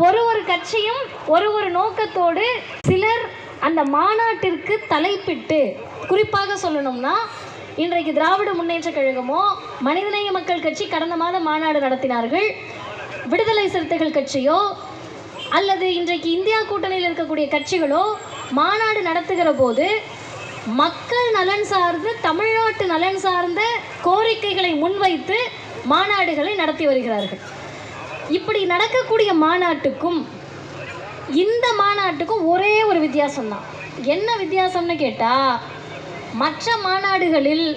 ஒரு கட்சியும் ஒரு நோக்கத்தோடு சிலர் அந்த மாநாட்டிற்கு தலைப்பிட்டு, குறிப்பாக சொல்லணும்னா இன்றைக்கு திராவிட முன்னேற்ற கழகமோ மனிதநேய மக்கள் கட்சி கடந்த மாதம் மாநாடு நடத்தினார்கள். விடுதலை சிறுத்தைகள் கட்சியோ அல்லது இன்றைக்கு இந்தியா கூட்டணியில் இருக்கக்கூடிய கட்சிகளோ மாநாடு நடத்துகிற போது மக்கள் நலன் சார்ந்து, தமிழ்நாட்டு நலன் சார்ந்த கோரிக்கைகளை முன்வைத்து மாநாடுகளை நடத்தி வருகிறார்கள். இப்படி நடக்கக்கூடிய மாநாட்டுக்கும் இந்த மாநாட்டுக்கும் ஒரே ஒரு வித்தியாசம்தான். என்ன வித்தியாசம்னு கேட்டால், மற்ற மாநாடுகளில்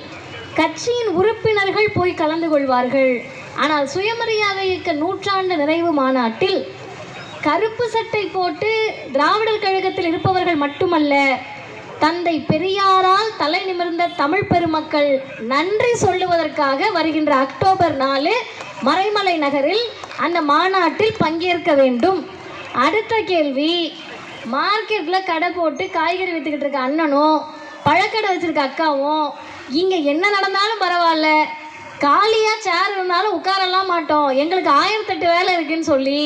கட்சியின் உறுப்பினர்கள் போய் கலந்து கொள்வார்கள். ஆனால் சுயமரியாதை இயக்க நூற்றாண்டு நிறைவு மாநாட்டில் கருப்பு சட்டை போட்டு திராவிடர் கழகத்தில் இருப்பவர்கள் மட்டுமல்ல, தந்தை பெரியாரால் தலை நிமிர்ந்த தமிழ் பெருமக்கள் நன்றி சொல்லுவதற்காக வருகின்ற அக்டோபர் 4 மறைமலை நகரில் அந்த மாநாட்டில் பங்கேற்க வேண்டும். அடுத்த கேள்வி, மார்க்கெட்டில் கடை போட்டு காய்கறி விற்றுக்கிட்டு இருக்க அண்ணனும் பழக்கடை வச்சுருக்க அக்காவும் இங்கே என்ன நடந்தாலும் பரவாயில்ல, காலியாக சேர் இருந்தாலும் உட்காரலாம் மாட்டோம், எங்களுக்கு 1008 வேலை இருக்குன்னு சொல்லி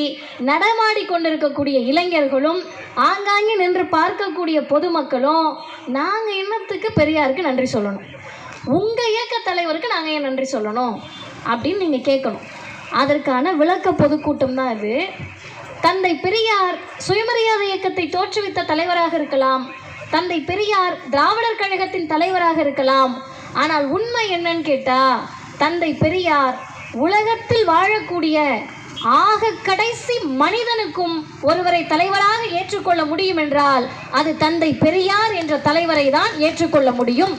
நடமாடி கொண்டிருக்கக்கூடிய இளைஞர்களும் ஆங்காங்கே நின்று பார்க்கக்கூடிய பொதுமக்களும் நாங்கள் என்னத்துக்கு பெரியாருக்கு நன்றி சொல்லணும், உங்கள் இயக்க தலைவருக்கு நாங்கள் ஏன் நன்றி சொல்லணும் அப்படின்னு நீங்கள் கேட்கணும். அதற்கான விளக்க பொதுக்கூட்டம் தான் இது. தந்தை பெரியார் சுயமரியாதை இயக்கத்தை தோற்றுவித்த தலைவராக இருக்கலாம், தந்தை பெரியார் திராவிடர் கழகத்தின் தலைவராக இருக்கலாம். ஆனால் உண்மை என்னன்னு கேட்டால், தந்தை பெரியார் உலகத்தில் வாழக்கூடிய ஆக கடைசி மனிதனுக்கும் ஒருவரை தலைவராக ஏற்றுக்கொள்ள முடியும் என்றால் அது தந்தை பெரியார் என்ற தலைவரை தான் ஏற்றுக்கொள்ள முடியும்.